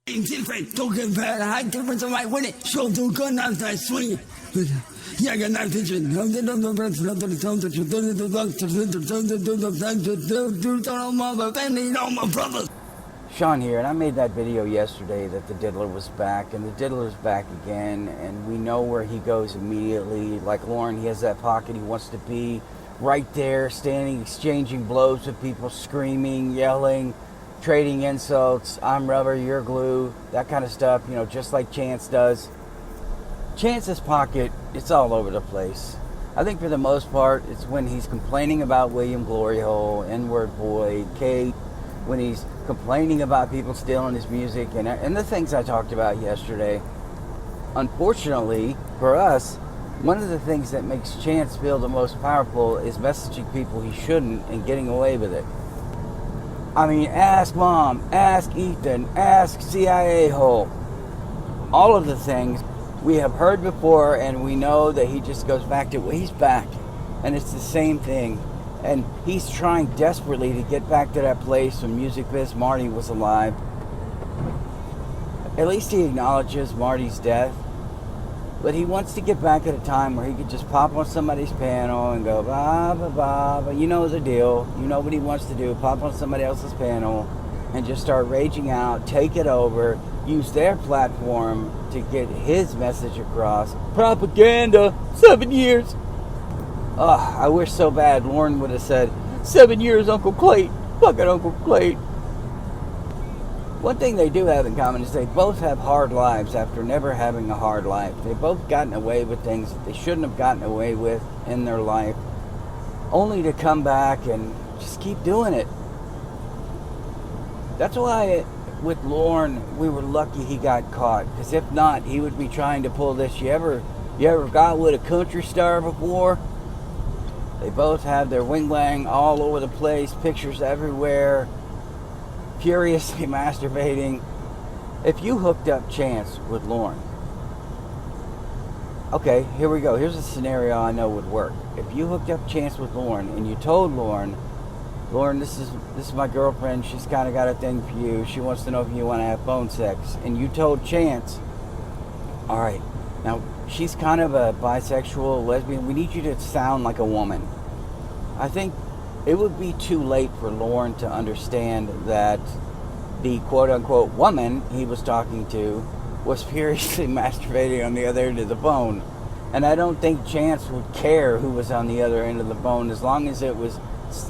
Different, don't get bad. High difference of my winning. Show do good, not that swing. Yeah, I got nice vision. Sean here, and I made that video yesterday that the diddler was back, and the diddler's back again, and we know where he goes immediately. Like Lauren, he has that pocket. He wants to be right there, standing, exchanging blows with people, screaming, yelling, trading insults. I'm rubber, you're glue, that kind of stuff, you know, just like Chance does. Chance's pocket, it's all over the place. I think for the most part, it's when he's complaining about William Glory Hole, N-word boy, Kate, when he's complaining about people stealing his music and the things I talked about yesterday. Unfortunately for us, one of the things that makes Chance feel the most powerful is messaging people he shouldn't and getting away with it. I mean, ask Mom, ask Ethan, ask CIA hole. All of the things we have heard before, and we know that he just goes back to, well, he's back, and it's the same thing. And he's trying desperately to get back to that place when Music Biz Marty was alive. At least he acknowledges Marty's death. But he wants to get back at a time where he could just pop on somebody's panel and go, ba, ba, ba, ba. You know the deal. You know what he wants to do. Pop on somebody else's panel and just start raging out, take it over, use their platform to get his message across. Propaganda, 7 years. Ugh, I wish so bad Lauren would have said, 7 years, Uncle Clayton. Fucking Uncle Clayton. One thing they do have in common is they both have hard lives after never having a hard life. They've both gotten away with things that they shouldn't have gotten away with in their life, only to come back and just keep doing it. That's why with Lauren, we were lucky he got caught, because if not, he would be trying to pull this. You ever got with a country star before? They both have their wing-wang all over the place, pictures everywhere, furiously masturbating. If you hooked up Chance with Lauren, okay, here we go. Here's a scenario I know would work. If you hooked up Chance with Lauren and you told Lauren, this is my girlfriend, she's kind of got a thing for you, she wants to know if you want to have phone sex, and you told Chance, all right, now she's kind of a bisexual, lesbian, we need you to sound like a woman. I think it would be too late for Lauren to understand that the quote-unquote woman he was talking to was furiously masturbating on the other end of the phone. And I don't think Chance would care who was on the other end of the phone as long as it was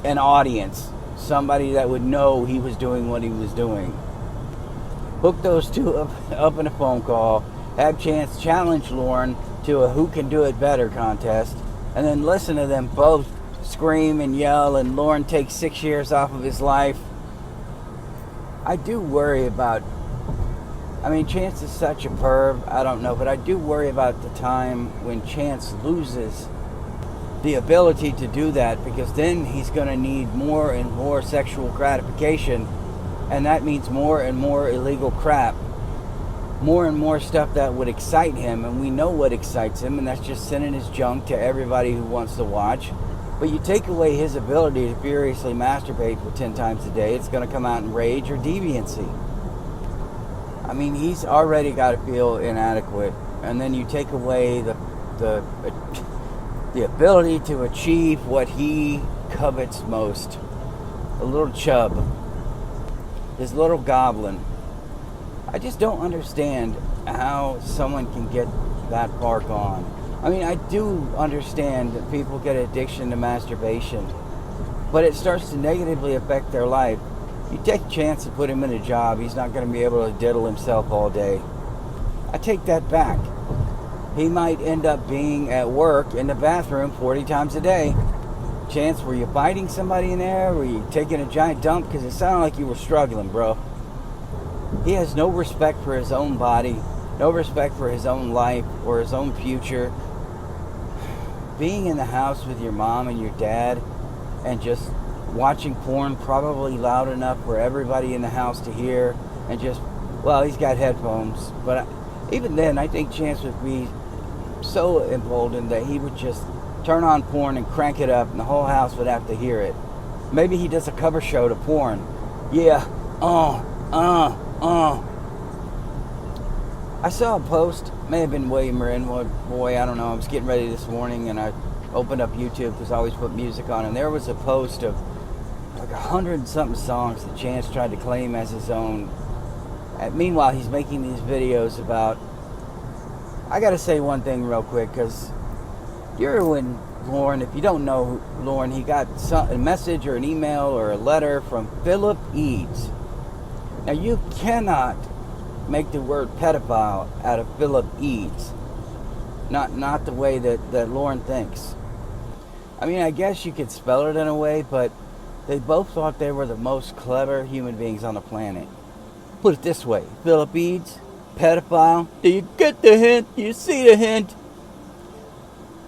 an audience, somebody that would know he was doing what he was doing. Hook those two up in a phone call, have Chance challenge Lauren to a who can do it better contest, and then listen to them both scream and yell, and Lauren takes 6 years off of his life. I do worry about, Chance is such a perv, I don't know, but I do worry about the time when Chance loses the ability to do that, because then he's going to need more and more sexual gratification, and that means more and more illegal crap, more and more stuff that would excite him, and we know what excites him, and that's just sending his junk to everybody who wants to watch. But you take away his ability to furiously masturbate for 10 times a day, it's going to come out in rage or deviancy. He's already got to feel inadequate, and then you take away the ability to achieve what he covets most. The little chub, his little goblin. I just don't understand how someone can get that far gone. I do understand that people get addiction to masturbation, but it starts to negatively affect their life. You take a chance to put him in a job, he's not going to be able to diddle himself all day. I take that back. He might end up being at work in the bathroom 40 times a day. Chance, were you fighting somebody in there? Were you taking a giant dump? Because it sounded like you were struggling, bro. He has no respect for his own body, no respect for his own life or his own future. Being in the house with your mom and your dad and just watching porn probably loud enough for everybody in the house to hear, and just, well, he's got headphones, but even then I think Chance would be so emboldened that he would just turn on porn and crank it up and the whole house would have to hear it. Maybe he does a cover show to porn. Yeah, I saw a post, may have been William Marin, boy, I don't know. I was getting ready this morning and I opened up YouTube because I always put music on, and there was a post of like 100-something songs that Chance tried to claim as his own. Meanwhile, he's making these videos about. I gotta say one thing real quick, because you're when Lauren, if you don't know Lauren, he got a message or an email or a letter from Philip Eads. Now, you cannot make the word pedophile out of Philip Eads. Not the way that Lauren thinks. I mean, I guess you could spell it in a way, but they both thought they were the most clever human beings on the planet. Put it this way, Philip Eads, pedophile. Do you get the hint? Do you see the hint?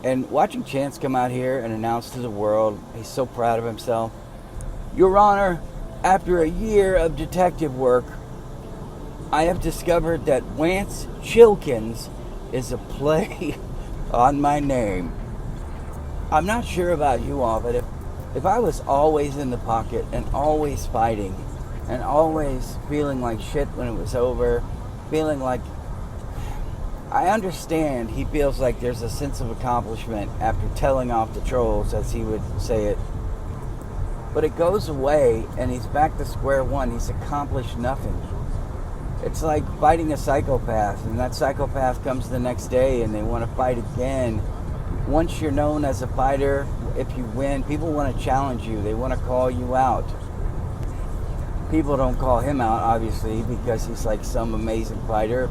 And watching Chance come out here and announce to the world, he's so proud of himself. Your Honor, after a year of detective work, I have discovered that Wance Chilkins is a play on my name. I'm not sure about you all, but if I was always in the pocket and always fighting and always feeling like shit when it was over, feeling like, I understand he feels like there's a sense of accomplishment after telling off the trolls, as he would say it. But it goes away and he's back to square one. He's accomplished nothing. It's like fighting a psychopath, and that psychopath comes the next day and they want to fight again. Once you're known as a fighter, if you win, people want to challenge you. They want to call you out. People don't call him out, obviously, because he's like some amazing fighter.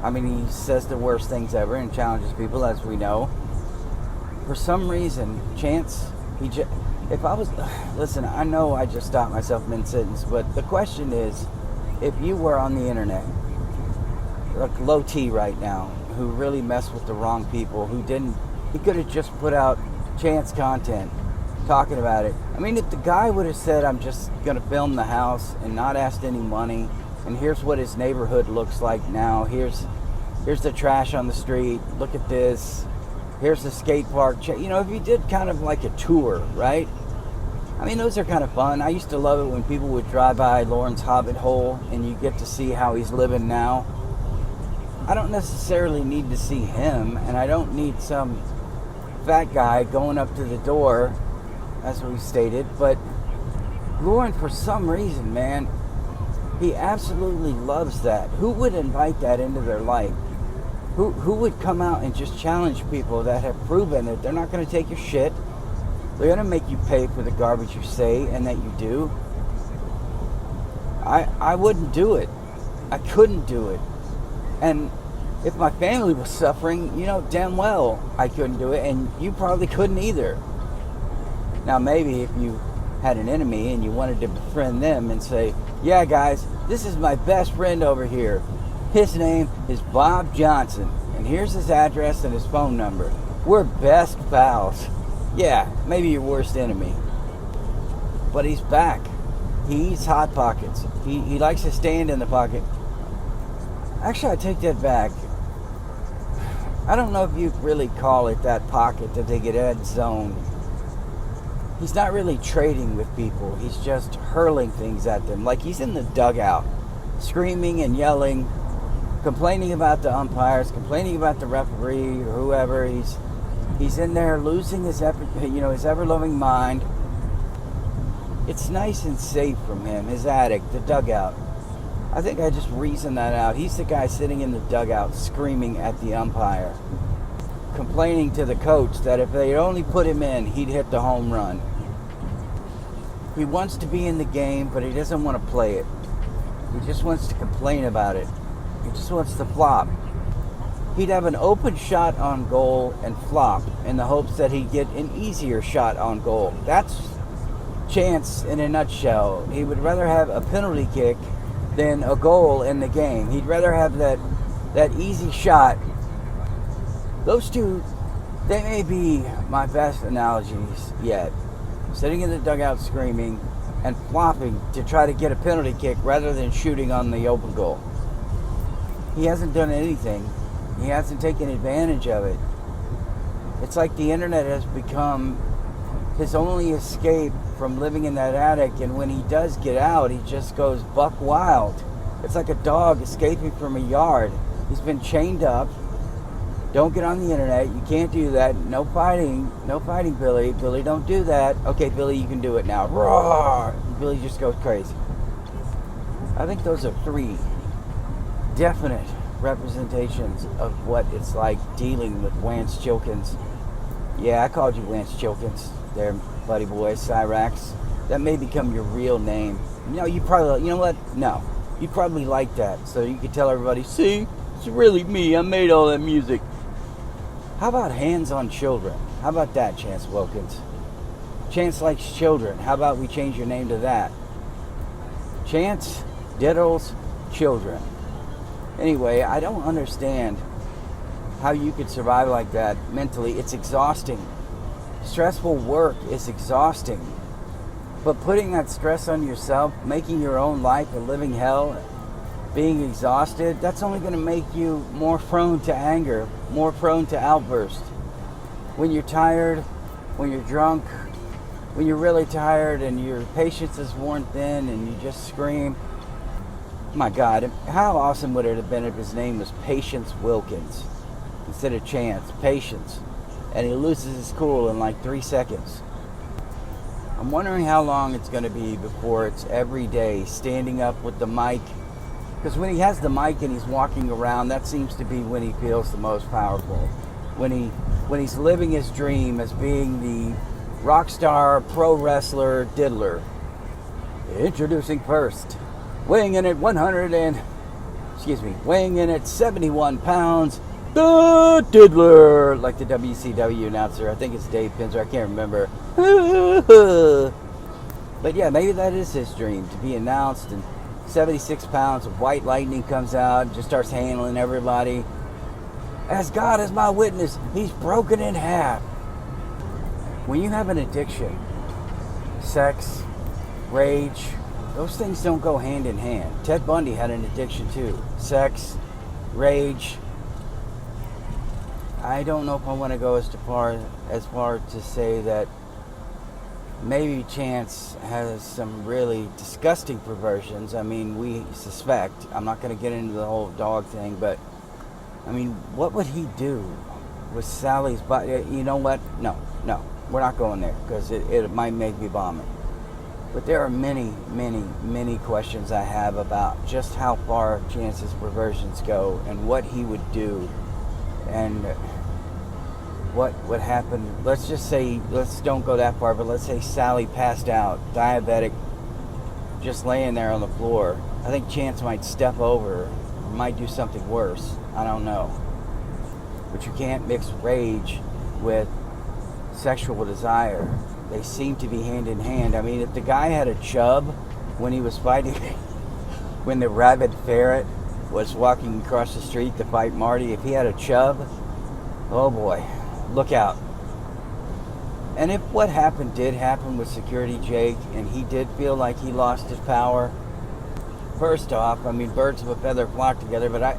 I mean, he says the worst things ever and challenges people, as we know. For some reason, Chance, if I was, listen, I know I just stopped myself mid-sentence, but the question is, if you were on the internet, like low T right now, who really messed with the wrong people, he could have just put out Chance content, talking about it. I mean, if the guy would have said, I'm just going to film the house and not asked any money, and here's what his neighborhood looks like now, here's the trash on the street, look at this, here's the skate park, if you did kind of like a tour, right? I mean, those are kind of fun. I used to love it when people would drive by Lauren's Hobbit hole and you get to see how he's living now. I don't necessarily need to see him, and I don't need some fat guy going up to the door, as we stated, but Lauren, for some reason, man, he absolutely loves that. Who would invite that into their life? Who would come out and just challenge people that have proven that they're not going to take your shit? They're going to make you pay for the garbage you say and that you do. I wouldn't do it. I couldn't do it. And if my family was suffering, damn well I couldn't do it, and you probably couldn't either. Now, maybe if you had an enemy and you wanted to befriend them and say, yeah, guys, this is my best friend over here. His name is Bob Johnson, and here's his address and his phone number. We're best pals. Yeah, maybe your worst enemy. But he's back. He eats Hot Pockets. He likes to stand in the pocket. Actually, I take that back. I don't know if you really call it that pocket that they get end zone. He's not really trading with people. He's just hurling things at them. Like he's in the dugout, screaming and yelling, complaining about the umpires, complaining about the referee or whoever. He's in there losing his ever-loving mind. It's nice and safe from him, his attic, the dugout. I think I just reasoned that out. He's the guy sitting in the dugout screaming at the umpire, complaining to the coach that if they'd only put him in, he'd hit the home run. He wants to be in the game, but he doesn't want to play it. He just wants to complain about it. He just wants to flop. He'd have an open shot on goal and flop in the hopes that he'd get an easier shot on goal. That's Chance in a nutshell. He would rather have a penalty kick than a goal in the game. He'd rather have that easy shot. Those two, they may be my best analogies yet. Sitting in the dugout screaming and flopping to try to get a penalty kick rather than shooting on the open goal. He hasn't done anything. He hasn't taken advantage of it. It's like the internet has become his only escape from living in that attic, and when he does get out, he just goes buck wild. It's like a dog escaping from a yard. He's been chained up. Don't get on the internet. You can't do that. No fighting. No fighting, Billy. Billy, don't do that. Okay, Billy, you can do it now. Roar! Billy just goes crazy. I think those are 3 definite representations of what it's like dealing with Lance Chilkins. Yeah, I called you Lance Chilkins there, buddy boy, Cyrax. That may become your real name. No, you probably, you know what? No. You probably like that, so you could tell everybody, see, it's really me. I made all that music. How about Hands on Children? How about that, Chance Wilkins? Chance Likes Children. How about we change your name to that? Chance Diddles Children. Anyway, I don't understand how you could survive like that mentally. It's exhausting. Stressful work is exhausting. But putting that stress on yourself, making your own life a living hell, being exhausted, that's only going to make you more prone to anger, more prone to outburst. When you're tired, when you're drunk, when you're really tired and your patience is worn thin and you just scream. My God, how awesome would it have been if his name was Patience Wilkins instead of Chance? Patience. And he loses his cool in like 3 seconds. I'm wondering how long it's going to be before it's every day standing up with the mic. Because when he has the mic and he's walking around, that seems to be when he feels the most powerful. When he's living his dream as being the rock star pro wrestler diddler. Introducing first, weighing in at 71 pounds, the diddler, like the WCW announcer. I think it's Dave Pinzer. I can't remember. But yeah, maybe that is his dream, to be announced, and 76 pounds of white lightning comes out and just starts handling everybody. As God is my witness, he's broken in half. When you have an addiction, sex, rage, those things don't go hand in hand. Ted Bundy had an addiction too. Sex, rage. I don't know if I want to go as far to say that maybe Chance has some really disgusting perversions. I mean, we suspect. I'm not going to get into the whole dog thing, but I mean, what would he do with Sally's body? You know what? No, we're not going there because it might make me vomit. But there are many, many, many questions I have about just how far Chance's perversions go and what he would do and what would happen. Let's just say, let's don't go that far, but let's say Sally passed out, diabetic, just laying there on the floor. I think Chance might step over or might do something worse. I don't know. But you can't mix rage with sexual desire. They seem to be hand in hand. I mean, if the guy had a chub when he was fighting, when the rabid ferret was walking across the street to fight Marty, if he had a chub, oh boy, look out. And if what happened did happen with Security Jake and he did feel like he lost his power, first off, I mean, birds of a feather flock together, but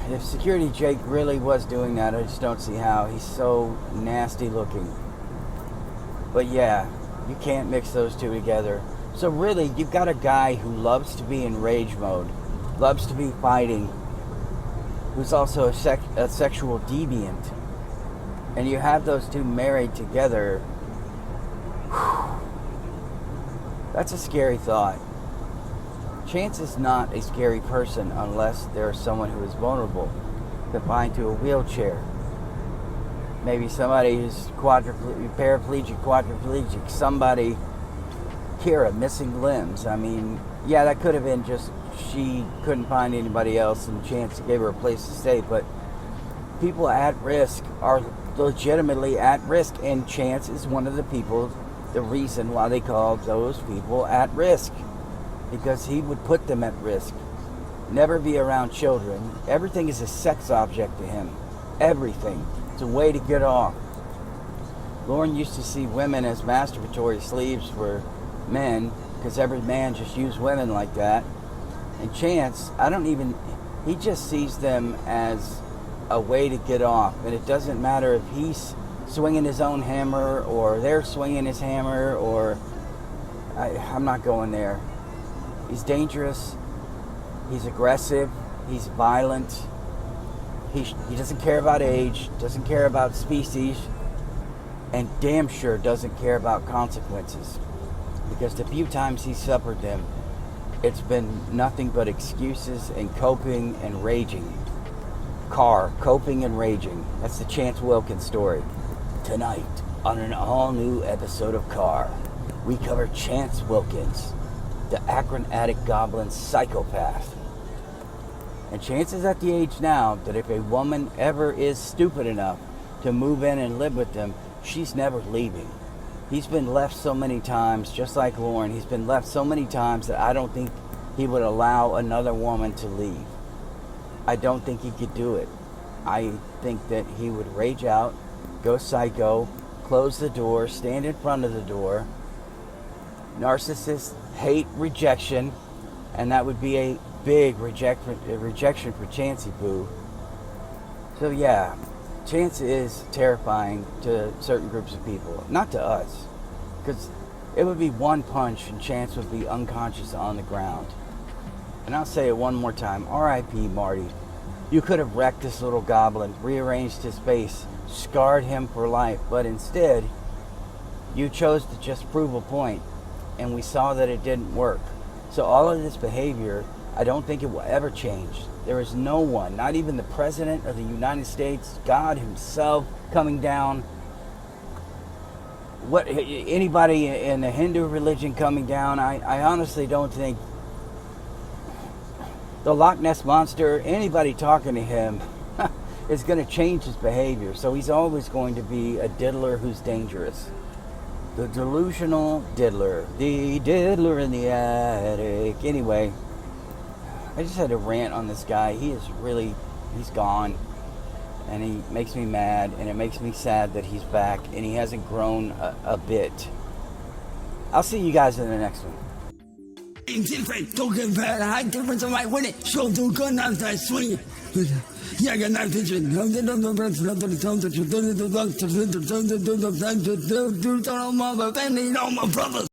if Security Jake really was doing that, I just don't see how. He's so nasty looking. But yeah, you can't mix those two together. So really, you've got a guy who loves to be in rage mode, loves to be fighting, who's also a sexual deviant. And you have those two married together. Whew. That's a scary thought. Chance is not a scary person unless there's someone who is vulnerable, confined to a wheelchair. Maybe somebody who's paraplegic, quadriplegic, somebody, Kira, missing limbs. I mean, yeah, that could have been just she couldn't find anybody else and Chance gave her a place to stay, but people at risk are legitimately at risk, and Chance is one of the people, the reason why they call those people at risk, because he would put them at risk. Never be around children. Everything is a sex object to him. Everything. It's a way to get off. Lauren used to see women as masturbatory sleeves for men, because every man just used women like that. And Chance, he just sees them as a way to get off. And it doesn't matter if he's swinging his own hammer or they're swinging his hammer, or I'm not going there. He's dangerous. He's aggressive. He's violent. He doesn't care about age, doesn't care about species, and damn sure doesn't care about consequences. Because the few times he suffered them, it's been nothing but excuses and coping and raging. Coping and raging. That's the Chance Wilkins story. Tonight, on an all-new episode of Car, we cover Chance Wilkins, the Akron addict goblin psychopath. And Chance is at the age now that if a woman ever is stupid enough to move in and live with him, she's never leaving. He's been left so many times, just like Lauren, he's been left so many times that I don't think he would allow another woman to leave. I don't think he could do it. I think that he would rage out, go psycho, close the door, stand in front of the door. Narcissists hate rejection, and that would be a big rejection for Chancey Boo. So yeah, Chance is terrifying to certain groups of people, not to us, because it would be one punch and Chance would be unconscious on the ground. And I'll say it one more time, R.I.P. Marty. You could have wrecked this little goblin, rearranged his face, scarred him for life, but instead, you chose to just prove a point, and we saw that it didn't work. So all of this behavior, I don't think it will ever change. There is no one, not even the President of the United States, God himself coming down, anybody in the Hindu religion coming down. I honestly don't think the Loch Ness Monster, anybody talking to him is going to change his behavior. So he's always going to be a diddler who's dangerous. The delusional diddler. The diddler in the attic. Anyway, I just had to rant on this guy. He's gone. And he makes me mad. And it makes me sad that he's back. And he hasn't grown a bit. I'll see you guys in the next one. Different, don't get bad. High difference on my winning. Show do good now that swing. Yeah, I got nice vision. Do my brothers.